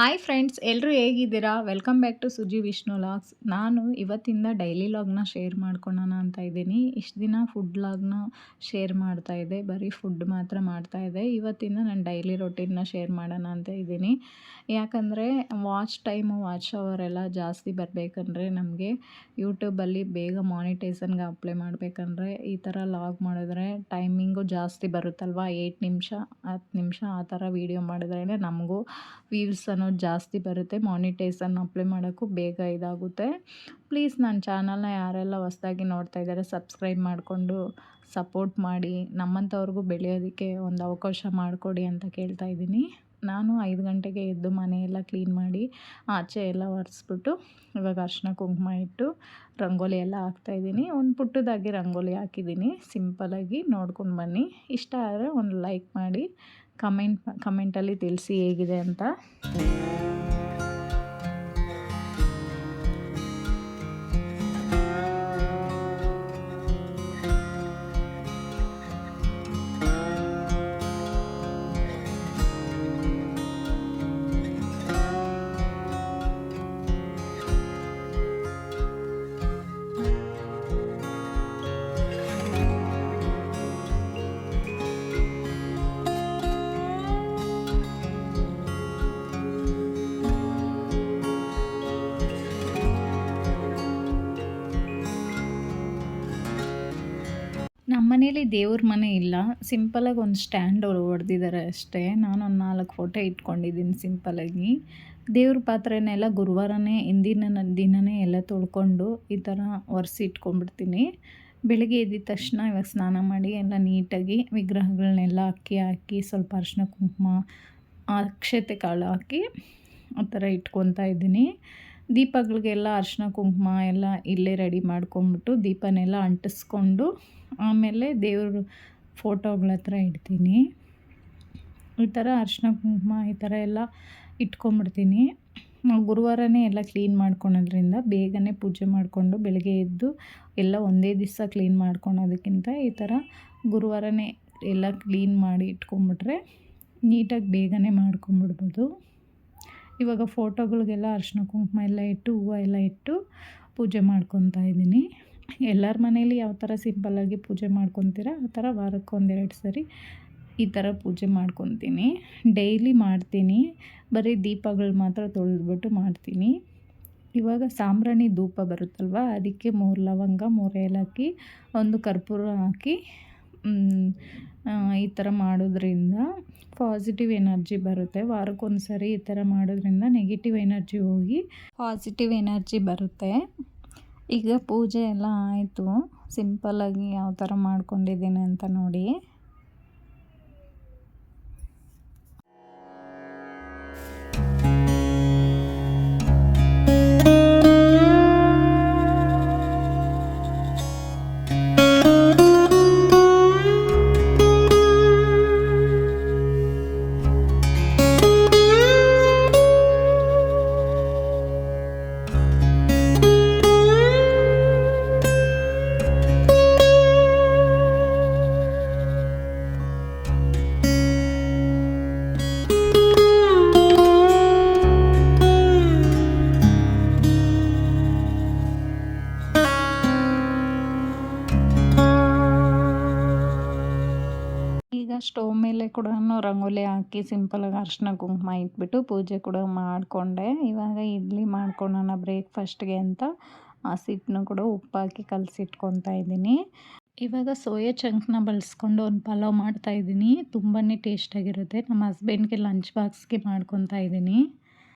Hi friends, ಎಲ್ಲರೂ ಹೇಗಿದ್ದೀರಾ? Welcome back to Suji Vishnu logs. ನಾನು ಇವತ್ತಿಂದ ಡೈಲಿ ಲಾಗ್ನ ಶೇರ್ ಮಾಡ್ಕೊಳ್ಳೋಣ ಅಂತ ಇದ್ದೀನಿ. ಇಷ್ಟು ದಿನ ಫುಡ್ ಲಾಗ್ನ ಶೇರ್ ಮಾಡ್ತಾಯಿದ್ದೆ, ಬರೀ ಫುಡ್ ಮಾತ್ರ ಮಾಡ್ತಾಯಿದ್ದೆ. ಇವತ್ತಿಂದ ನಾನು ಡೈಲಿ ರೊಟೀನ್ನ ಶೇರ್ ಮಾಡೋಣ ಅಂತ ಇದ್ದೀನಿ. ಯಾಕಂದರೆ ವಾಚ್ ಅವರ್ ಎಲ್ಲ ಜಾಸ್ತಿ ಬರಬೇಕಂದ್ರೆ ನಮಗೆ ಯೂಟ್ಯೂಬಲ್ಲಿ ಬೇಗ ಮಾನಿಟೈಸನ್ಗೆ ಅಪ್ಲೈ ಮಾಡಬೇಕಂದ್ರೆ ಈ ಥರ ಲಾಗ್ ಮಾಡಿದ್ರೆ ಟೈಮಿಂಗು ಜಾಸ್ತಿ ಬರುತ್ತಲ್ವ. 8 ನಿಮಿಷ 10 ನಿಮಿಷ ಆ ಥರ ವೀಡಿಯೋ ಮಾಡಿದ್ರೇ ನಮಗೂ ವ್ಯೂಸ್ ಅನ್ನೋದು ಜಾಸ್ತಿ ಬರುತ್ತೆ. ಮಾನಿಟೈಸನ್ ಅಪ್ಲೈ ಮಾಡೋಕ್ಕೂ ಬೇಗ ಇದಾಗುತ್ತೆ. ಪ್ಲೀಸ್ ನನ್ನ ಚಾನಲ್ನ ಯಾರೆಲ್ಲ ಹೊಸ್ದಾಗಿ ನೋಡ್ತಾ ಇದ್ದಾರೆ ಸಬ್ಸ್ಕ್ರೈಬ್ ಮಾಡಿಕೊಂಡು ಸಪೋರ್ಟ್ ಮಾಡಿ, ನಮ್ಮಂಥವ್ರಿಗೂ ಬೆಳೆಯೋದಕ್ಕೆ ಒಂದು ಅವಕಾಶ ಮಾಡಿಕೊಡಿ ಅಂತ ಕೇಳ್ತಾ ಇದ್ದೀನಿ. ನಾನು 5 ಗಂಟೆಗೆ ಎದ್ದು ಮನೆಯೆಲ್ಲ ಕ್ಲೀನ್ ಮಾಡಿ ಆಚೆ ಎಲ್ಲ ಒರೆಸ್ಬಿಟ್ಟು ಇವಾಗ ಅರಿಶಿನ ಕುಂಕುಮ ಇಟ್ಟು ರಂಗೋಲಿ ಎಲ್ಲ ಹಾಕ್ತಾಯಿದ್ದೀನಿ. ಒಂದು ಪುಟ್ಟದಾಗಿ ರಂಗೋಲಿ ಹಾಕಿದ್ದೀನಿ. ಸಿಂಪಲಾಗಿ ನೋಡ್ಕೊಂಡು ಬನ್ನಿ. ಇಷ್ಟ ಆದರೆ ಒಂದು ಲೈಕ್ ಮಾಡಿ, ಕಮೆಂಟಲ್ಲಿ ತಿಳಿಸಿ ಹೇಗಿದೆ ಅಂತ. ನಮ್ಮ ಮನೇಲಿ ದೇವ್ರ ಮನೆ ಇಲ್ಲ, ಸಿಂಪಲಾಗಿ ಒಂದು ಸ್ಟ್ಯಾಂಡ್ ಹೊಡೆದಿದ್ದಾರೆ ಅಷ್ಟೇ. ನಾನೊಂದು 4 ಫೋಟೋ ಇಟ್ಕೊಂಡಿದ್ದೀನಿ ಸಿಂಪಲಾಗಿ. ದೇವ್ರ ಪಾತ್ರೆನೆಲ್ಲ ಗುರುವಾರನೇ ಹಿಂದಿನ ದಿನವೇ ಎಲ್ಲ ತೊಳ್ಕೊಂಡು ಈ ಥರ ಒರೆಸಿ ಇಟ್ಕೊಂಡ್ಬಿಡ್ತೀನಿ. ಬೆಳಗ್ಗೆ ಎದ್ದಿದ ತಕ್ಷಣ ಇವಾಗ ಸ್ನಾನ ಮಾಡಿ ಎಲ್ಲ ನೀಟಾಗಿ ವಿಗ್ರಹಗಳನ್ನೆಲ್ಲ ಹಾಕಿ ಸ್ವಲ್ಪ ಅರಿಶಿನ ಕುಂಕುಮ ಅಕ್ಷತೆ ಕಾಳು ಹಾಕಿ ಆ ಥರ ಇಟ್ಕೊತಾ ಇದ್ದೀನಿ. ದೀಪಗಳಿಗೆಲ್ಲ ಅರಿಶಿನ ಕುಂಕುಮ ಎಲ್ಲ ಇಲ್ಲೇ ರೆಡಿ ಮಾಡ್ಕೊಂಬಿಟ್ಟು ದೀಪನೆಲ್ಲ ಅಂಟಿಸ್ಕೊಂಡು ಆಮೇಲೆ ದೇವ್ರ ಫೋಟೋಗಳ ಹತ್ರ ಇಡ್ತೀನಿ. ಈ ಥರ ಅರಿಶಿನ ಕುಂಕುಮ ಈ ಥರ ಎಲ್ಲ ಇಟ್ಕೊಂಬಿಡ್ತೀನಿ. ಗುರುವಾರನೇ ಎಲ್ಲ ಕ್ಲೀನ್ ಮಾಡ್ಕೊಳೋದ್ರಿಂದ ಬೇಗನೆ ಪೂಜೆ ಮಾಡಿಕೊಂಡು ಬೆಳಗ್ಗೆ ಎದ್ದು ಎಲ್ಲ ಒಂದೇ ದಿವಸ ಕ್ಲೀನ್ ಮಾಡ್ಕೊಳೋದಕ್ಕಿಂತ ಈ ಥರ ಗುರುವಾರನೇ ಎಲ್ಲ ಕ್ಲೀನ್ ಮಾಡಿ ಇಟ್ಕೊಂಬಿಟ್ರೆ ನೀಟಾಗಿ ಬೇಗನೆ ಮಾಡ್ಕೊಂಬಿಡ್ಬೋದು. ಇವಾಗ ಫೋಟೋಗಳಿಗೆಲ್ಲ ಅರಿಶಿನ ಕುಂಕುಮ ಎಲ್ಲ ಇಟ್ಟು ಹೂವು ಎಲ್ಲ ಇಟ್ಟು ಪೂಜೆ ಮಾಡ್ಕೊತಾ ಇದ್ದೀನಿ. ಎಲ್ಲರ ಮನೇಲಿ ಯಾವ ಥರ ಸಿಂಪಲ್ಲಾಗಿ ಪೂಜೆ ಮಾಡ್ಕೊತೀರ ಆ ಥರ ವಾರಕ್ಕೆ 1-2 ಸರಿ ಈ ಥರ ಪೂಜೆ ಮಾಡ್ಕೊತೀನಿ. ಡೈಲಿ ಮಾಡ್ತೀನಿ, ಬರೀ ದೀಪಗಳು ಮಾತ್ರ ತೊಳೆದ್ಬಿಟ್ಟು ಮಾಡ್ತೀನಿ. ಇವಾಗ ಸಾಂಬ್ರಾಣಿ ಧೂಪ ಬರುತ್ತಲ್ವ, ಅದಕ್ಕೆ 3 ಲವಂಗ 3 ಏಲಕ್ಕಿ 1 ಕರ್ಪೂರ ಹಾಕಿ ಈ ಥರ ಮಾಡೋದ್ರಿಂದ ಪಾಸಿಟಿವ್ ಎನರ್ಜಿ ಬರುತ್ತೆ. ವಾರಕ್ಕೊಂದು ಸರಿ ಈ ಥರ ಮಾಡೋದ್ರಿಂದ ನೆಗೆಟಿವ್ ಎನರ್ಜಿ ಹೋಗಿ ಪಾಸಿಟಿವ್ ಎನರ್ಜಿ ಬರುತ್ತೆ. ಈಗ ಪೂಜೆ ಎಲ್ಲ ಆಯಿತು. ಸಿಂಪಲ್ಲಾಗಿ ಯಾವ ಥರ ಮಾಡ್ಕೊಂಡಿದ್ದೀನಿ ಅಂತ ನೋಡಿ. ಈಗ ಸ್ಟವ್ ಮೇಲೆ ಕೂಡ ರಂಗೋಲಿ ಹಾಕಿ ಸಿಂಪಲಾಗಿ ಅರಿಶಿನ ಕುಂಕುಮ ಇಟ್ಬಿಟ್ಟು ಪೂಜೆ ಕೂಡ ಮಾಡಿಕೊಂಡೆ. ಇವಾಗ ಇಡ್ಲಿ ಮಾಡ್ಕೊಳ್ಳೋಣ ಬ್ರೇಕ್ಫಾಸ್ಟ್ಗೆ ಅಂತ ಹಸಿಟ್ಟನ್ನು ಕೂಡ ಉಪ್ಪು ಹಾಕಿ ಕಲಸಿಟ್ಕೊತಾ ಇದ್ದೀನಿ. ಇವಾಗ ಸೋಯಾ ಚಂಕ್ನ ಬಳಸ್ಕೊಂಡು ಒಂದು ಪಲಾವ್ ಮಾಡ್ತಾಯಿದ್ದೀನಿ. ತುಂಬಾ ಟೇಸ್ಟಾಗಿರುತ್ತೆ. ನಮ್ಮ ಹಸ್ಬೆಂಡ್ಗೆ ಲಂಚ್ ಬಾಕ್ಸ್ಗೆ ಮಾಡ್ಕೊತಾ ಇದ್ದೀನಿ.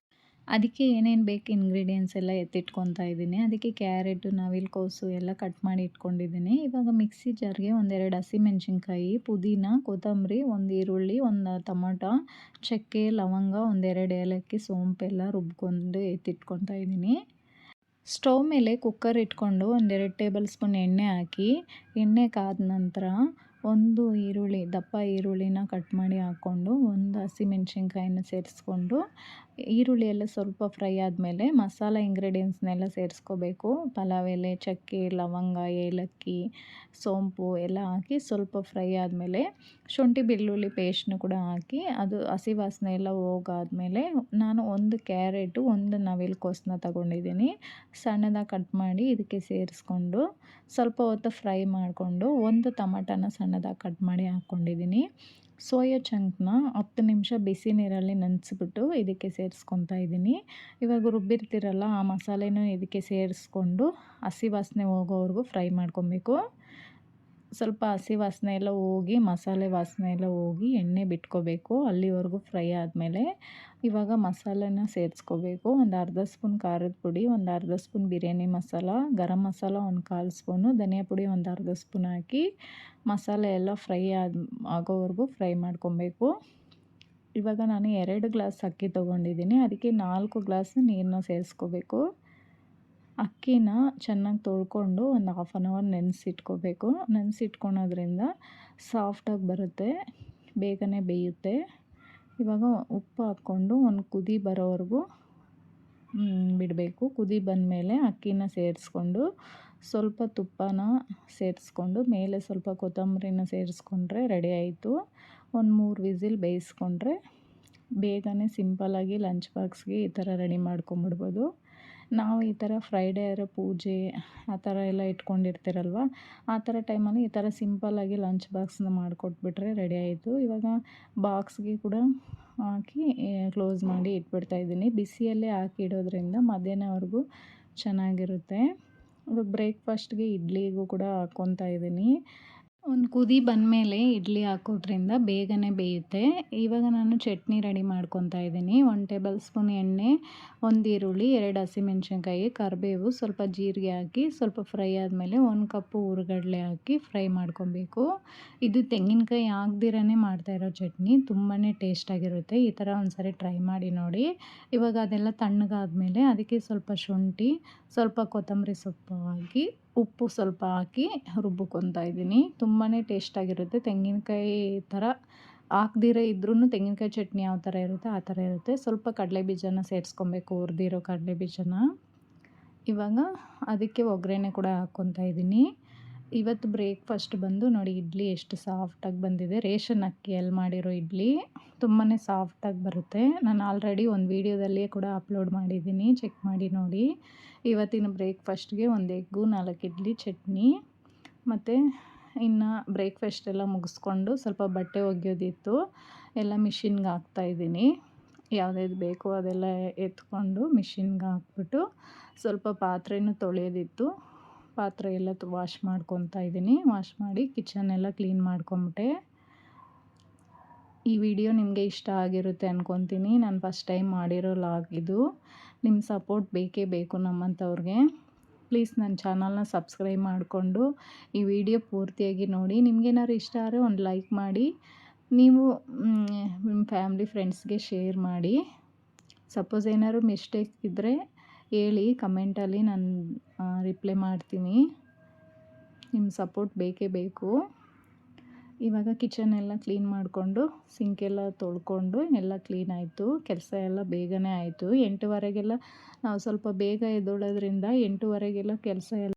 ಅದಕ್ಕೆ ಏನೇನು ಬೇಕು ಇಂಗ್ರೀಡಿಯೆಂಟ್ಸ್ ಎಲ್ಲ ಎತ್ತಿಟ್ಕೊತಾ ಇದ್ದೀನಿ. ಅದಕ್ಕೆ ಕ್ಯಾರೆಟು ನವಿಲುಕೋಸು ಎಲ್ಲ ಕಟ್ ಮಾಡಿ ಇಟ್ಕೊಂಡಿದ್ದೀನಿ. ಇವಾಗ ಮಿಕ್ಸಿ ಜಾರ್ಗೆ 1-2 ಹಸಿಮೆಣ್ಸಿನ್ಕಾಯಿ, ಪುದೀನ, ಕೊತ್ತಂಬರಿ, 1 ಈರುಳ್ಳಿ, 1 ಟೊಮೊಟೊ, ಚಕ್ಕೆ, ಲವಂಗ, 1-2 ಏಲಕ್ಕಿ, ಸೋಂಪೆಲ್ಲ ರುಬ್ಕೊಂಡು ಎತ್ತಿಟ್ಕೊತಾ ಇದ್ದೀನಿ. ಸ್ಟವ್ ಮೇಲೆ ಕುಕ್ಕರ್ ಇಟ್ಕೊಂಡು 1-2 ಟೇಬಲ್ ಸ್ಪೂನ್ ಎಣ್ಣೆ ಹಾಕಿ, ಎಣ್ಣೆ ಕಾದ ನಂತರ ಒಂದು ಈರುಳ್ಳಿ, ದಪ್ಪ ಈರುಳ್ಳಿನ ಕಟ್ ಮಾಡಿ ಹಾಕ್ಕೊಂಡು, ಒಂದು ಹಸಿಮೆಣ್ಸಿನ್ಕಾಯಿನ ಸೇರಿಸ್ಕೊಂಡು, ಈರುಳ್ಳಿ ಎಲ್ಲ ಸ್ವಲ್ಪ ಫ್ರೈ ಆದಮೇಲೆ ಮಸಾಲ ಇಂಗ್ರೀಡಿಯೆಂಟ್ಸ್ನೆಲ್ಲ ಸೇರಿಸ್ಕೋಬೇಕು. ಪಲಾವ್ ಎಲೆ, ಚಕ್ಕೆ, ಲವಂಗ, ಏಲಕ್ಕಿ, ಸೋಂಪು ಎಲ್ಲ ಹಾಕಿ ಸ್ವಲ್ಪ ಫ್ರೈ ಆದಮೇಲೆ ಶುಂಠಿ ಬೆಳ್ಳುಳ್ಳಿ ಪೇಸ್ಟ್ನು ಕೂಡ ಹಾಕಿ, ಅದು ಹಸಿ ವಾಸನೆ ಎಲ್ಲ ಹೋಗಾದ್ಮೇಲೆ ನಾನು ಒಂದು ಕ್ಯಾರೆಟು, ಒಂದು ನವಿಲುಕೋಸನ್ನ ತಗೊಂಡಿದ್ದೀನಿ. ಸಣ್ಣದಾಗಿ ಕಟ್ ಮಾಡಿ ಇದಕ್ಕೆ ಸೇರಿಸ್ಕೊಂಡು ಸ್ವಲ್ಪ ಹೊತ್ತು ಫ್ರೈ ಮಾಡಿಕೊಂಡು, ಒಂದು ಟಮಾಟನ ಸಣ್ಣದಾಗಿ ಕಟ್ ಮಾಡಿ ಹಾಕ್ಕೊಂಡಿದ್ದೀನಿ. ಸೋಯಾ ಚಂಕ್ನ 10 ನಿಮಿಷ ಬಿಸಿ ನೀರಲ್ಲಿ ನೆನೆಸ್ಬಿಟ್ಟು ಇದಕ್ಕೆ ಸೇರಿಸ್ಕೊತಾ ಇದ್ದೀನಿ. ಇವಾಗ ರುಬ್ಬಿರ್ತೀರಲ್ಲ ಆ ಮಸಾಲೆನೂ ಇದಕ್ಕೆ ಸೇರಿಸ್ಕೊಂಡು ಹಸಿ ವಾಸನೆ ಹೋಗೋವರೆಗೂ ಫ್ರೈ ಮಾಡ್ಕೊಬೇಕು. ಸ್ವಲ್ಪ ಹಸಿ ವಾಸನೆ ಎಲ್ಲ ಹೋಗಿ, ಮಸಾಲೆ ವಾಸನೆ ಎಲ್ಲ ಹೋಗಿ ಎಣ್ಣೆ ಬಿಟ್ಕೋಬೇಕು. ಅಲ್ಲಿವರೆಗೂ ಫ್ರೈ ಆದಮೇಲೆ ಇವಾಗ ಮಸಾಲೆನ ಸೇರಿಸ್ಕೋಬೇಕು. ಒಂದು ಅರ್ಧ ಸ್ಪೂನ್ ಖಾರದ ಪುಡಿ, ಒಂದು ಅರ್ಧ ಸ್ಪೂನ್ ಬಿರಿಯಾನಿ ಮಸಾಲ, ಗರಂ ಮಸಾಲ ಒಂದು 1/4 ಸ್ಪೂನು, ಧನಿಯಾ ಪುಡಿ ಒಂದು ಅರ್ಧ ಸ್ಪೂನ್ ಹಾಕಿ ಮಸಾಲೆ ಎಲ್ಲ ಫ್ರೈ ಆಗೋವರೆಗೂ ಫ್ರೈ ಮಾಡ್ಕೊಬೇಕು. ಇವಾಗ ನಾನು 2 ಗ್ಲಾಸ್ ಅಕ್ಕಿ ತೊಗೊಂಡಿದ್ದೀನಿ. ಅದಕ್ಕೆ 4 ಗ್ಲಾಸ್ ನೀರನ್ನ ಸೇರಿಸ್ಕೋಬೇಕು. ಅಕ್ಕಿನ ಚೆನ್ನಾಗಿ ತೊಳ್ಕೊಂಡು ಒಂದು ಹಾಫ್ ಆನ್ ಅವರ್ ನೆನೆಸಿಟ್ಕೋಬೇಕು. ನೆನೆಸಿಟ್ಕೊಳೋದ್ರಿಂದ ಸಾಫ್ಟಾಗಿ ಬರುತ್ತೆ, ಬೇಗನೆ ಬೇಯುತ್ತೆ. ಇವಾಗ ಉಪ್ಪು ಹಾಕ್ಕೊಂಡು ಒಂದು ಕುದಿ ಬರೋವರೆಗೂ ಬಿಡಬೇಕು. ಕುದಿ ಬಂದಮೇಲೆ ಅಕ್ಕಿನ ಸೇರಿಸ್ಕೊಂಡು ಸ್ವಲ್ಪ ತುಪ್ಪನ ಸೇರಿಸ್ಕೊಂಡು ಮೇಲೆ ಸ್ವಲ್ಪ ಕೊತ್ತಂಬರಿನ ಸೇರಿಸ್ಕೊಂಡ್ರೆ ರೆಡಿ ಆಯಿತು. ಒಂದು 3 ವಿಸಿಲ್ ಬೇಯಿಸ್ಕೊಂಡ್ರೆ ಬೇಗನೆ ಸಿಂಪಲ್ಲಾಗಿ ಲಂಚ್ ಬಾಕ್ಸ್ಗೆ ಈ ಥರ ರೆಡಿ ಮಾಡ್ಕೊಂಬಿಡ್ಬೋದು. ನಾವು ಈ ಥರ ಫ್ರೈಡೇ ಪೂಜೆ ಆ ಥರ ಎಲ್ಲ ಇಟ್ಕೊಂಡಿರ್ತೀರಲ್ವ, ಆ ಥರ ಟೈಮಲ್ಲಿ ಈ ಥರ ಸಿಂಪಲ್ಲಾಗಿ ಲಂಚ್ ಬಾಕ್ಸ್ನ ಮಾಡಿಕೊಟ್ಬಿಟ್ರೆ ರೆಡಿ ಆಯಿತು. ಇವಾಗ ಬಾಕ್ಸ್ಗೆ ಕೂಡ ಹಾಕಿ ಕ್ಲೋಸ್ ಮಾಡಿ ಇಟ್ಬಿಡ್ತಾಯಿದ್ದೀನಿ. ಬಿಸಿಯಲ್ಲೇ ಹಾಕಿ ಇಡೋದ್ರಿಂದ ಮಧ್ಯಾಹ್ನವರೆಗೂ ಚೆನ್ನಾಗಿರುತ್ತೆ. ಇವಾಗ ಬ್ರೇಕ್ಫಾಸ್ಟ್ಗೆ ಇಡ್ಲಿಗೂ ಕೂಡ ಹಾಕ್ಕೊತಾ ಇದ್ದೀನಿ. ಒಂದು ಕುದಿ ಬಂದಮೇಲೆ ಇಡ್ಲಿ ಹಾಕೋದ್ರಿಂದ ಬೇಗನೆ ಬೇಯುತ್ತೆ. ಇವಾಗ ನಾನು ಚಟ್ನಿ ರೆಡಿ ಮಾಡ್ಕೊತಾ ಇದ್ದೀನಿ. 1 ಟೇಬಲ್ ಸ್ಪೂನ್ ಎಣ್ಣೆ, 1 ಈರುಳ್ಳಿ, 2 ಹಸಿಮೆಣ್ಸಿನ್ಕಾಯಿ, ಕರಿಬೇವು, ಸ್ವಲ್ಪ ಜೀರಿಗೆ ಹಾಕಿ ಸ್ವಲ್ಪ ಫ್ರೈ ಆದಮೇಲೆ 1 ಕಪ್ಪು ಹುರ್ಗಡ್ಲೆ ಹಾಕಿ ಫ್ರೈ ಮಾಡ್ಕೊಬೇಕು. ಇದು ತೆಂಗಿನಕಾಯಿ ಹಾಕ್ದಿರೇ ಮಾಡ್ತಾಯಿರೋ ಚಟ್ನಿ, ತುಂಬಾ ಟೇಸ್ಟಾಗಿರುತ್ತೆ. ಈ ಥರ ಒಂದ್ಸರಿ ಟ್ರೈ ಮಾಡಿ ನೋಡಿ. ಇವಾಗ ಅದೆಲ್ಲ ತಣ್ಣಗಾದ್ಮೇಲೆ ಅದಕ್ಕೆ ಸ್ವಲ್ಪ ಶುಂಠಿ, ಸ್ವಲ್ಪ ಕೊತ್ತಂಬರಿ ಸೊಪ್ಪು ಹಾಕಿ, ಉಪ್ಪು ಸ್ವಲ್ಪ ಹಾಕಿ ರುಬ್ಕೊತಾ ಇದ್ದೀನಿ. ತುಂಬಾ ಟೇಸ್ಟಾಗಿರುತ್ತೆ. ತೆಂಗಿನಕಾಯಿ ಥರ ಹಾಕ್ದಿರ ಇದ್ರೂ ತೆಂಗಿನಕಾಯಿ ಚಟ್ನಿ ಯಾವ ಥರ ಇರುತ್ತೆ ಆ ಥರ ಇರುತ್ತೆ. ಸ್ವಲ್ಪ ಕಡಲೆ ಬೀಜನ ಸೇರಿಸ್ಕೊಬೇಕು, ಹುರಿದಿರೋ ಕಡಲೆ ಬೀಜನ. ಇವಾಗ ಅದಕ್ಕೆ ಒಗ್ಗರಣೆ ಕೂಡ ಹಾಕ್ಕೊತಾ ಇದ್ದೀನಿ. ಇವತ್ತು ಬ್ರೇಕ್ಫಾಸ್ಟ್ ಬಂದು ನೋಡಿ, ಇಡ್ಲಿ ಎಷ್ಟು ಸಾಫ್ಟಾಗಿ ಬಂದಿದೆ. ರೇಷನ್ ಅಕ್ಕಿಯಲ್ಲಿ ಮಾಡಿರೋ ಇಡ್ಲಿ ತುಂಬಾ ಸಾಫ್ಟಾಗಿ ಬರುತ್ತೆ. ನಾನು ಆಲ್ರೆಡಿ ಒಂದು ವೀಡಿಯೋದಲ್ಲಿಯೇ ಕೂಡ ಅಪ್ಲೋಡ್ ಮಾಡಿದ್ದೀನಿ, ಚೆಕ್ ಮಾಡಿ ನೋಡಿ. ಇವತ್ತಿನ ಬ್ರೇಕ್ಫಾಸ್ಟ್ಗೆ 1 ಎಗ್ಗು, 4 ಇಡ್ಲಿ, ಚಟ್ನಿ. ಮತ್ತು ಇನ್ನು ಬ್ರೇಕ್ಫಾಸ್ಟ್ ಎಲ್ಲ ಮುಗಿಸ್ಕೊಂಡು ಸ್ವಲ್ಪ ಬಟ್ಟೆ ಒಗೆಯೋದಿತ್ತು, ಎಲ್ಲ ಮಿಷಿನ್ಗೆ ಹಾಕ್ತಾಯಿದ್ದೀನಿ. ಯಾವುದ್ಯಾವ್ದು ಬೇಕೋ ಅದೆಲ್ಲ ಎತ್ಕೊಂಡು ಮಿಷಿನ್ಗೆ ಹಾಕ್ಬಿಟ್ಟು ಸ್ವಲ್ಪ ಪಾತ್ರೆನೂ ತೊಳೆಯೋದಿತ್ತು, ಪಾತ್ರೆ ಎಲ್ಲ ವಾಶ್ ಮಾಡ್ಕೊತಾ ಇದ್ದೀನಿ. ವಾಶ್ ಮಾಡಿ ಕಿಚನ್ ಎಲ್ಲ ಕ್ಲೀನ್ ಮಾಡ್ಕೊಂಬಿಟ್ಟೆ. ಈ ವಿಡಿಯೋ ನಿಮಗೆ ಇಷ್ಟ ಆಗಿರುತ್ತೆ ಅಂದ್ಕೊತೀನಿ. ನಾನು ಫಸ್ಟ್ ಟೈಮ್ ಮಾಡಿರೋ ಲಾಗ್ ಇದು. ನಿಮ್ಮ ಸಪೋರ್ಟ್ ಬೇಕೇ ಬೇಕು ನಮ್ಮಂಥವ್ರಿಗೆ. ಪ್ಲೀಸ್ ನನ್ನ ಚಾನಲ್ನ ಸಬ್ಸ್ಕ್ರೈಬ್ ಮಾಡಿಕೊಂಡು ಈ ವಿಡಿಯೋ ಪೂರ್ತಿಯಾಗಿ ನೋಡಿ. ನಿಮಗೇನಾದ್ರು ಇಷ್ಟ ಆದರೆ ಒಂದು ಲೈಕ್ ಮಾಡಿ, ನೀವು ನಿಮ್ಮ ಫ್ಯಾಮ್ಲಿ ಫ್ರೆಂಡ್ಸ್ಗೆ ಶೇರ್ ಮಾಡಿ. ಸಪೋಸ್ ಏನಾದ್ರು ಮಿಸ್ಟೇಕ್ ಇದ್ದರೆ ಹೇಳಿ ಕಮೆಂಟಲ್ಲಿ, ನಾನು ರಿಪ್ಲೈ ಮಾಡ್ತೀನಿ. ನಿಮ್ಮ ಸಪೋರ್ಟ್ ಬೇಕೇ ಬೇಕು. ಇವಾಗ ಕಿಚನ್ ಎಲ್ಲ ಕ್ಲೀನ್ ಮಾಡಿಕೊಂಡು ಸಿಂಕೆಲ್ಲ ತೊಳ್ಕೊಂಡು ಎಲ್ಲ ಕ್ಲೀನ್ ಆಯಿತು. ಕೆಲಸ ಎಲ್ಲ ಬೇಗನೆ ಆಯಿತು. 8:30ಗೆಲ್ಲ ನಾವು ಸ್ವಲ್ಪ ಬೇಗ ಎದ್ದೇಳೋದ್ರಿಂದ 8:30ಗೆಲ್ಲ ಕೆಲಸ ಎಲ್ಲ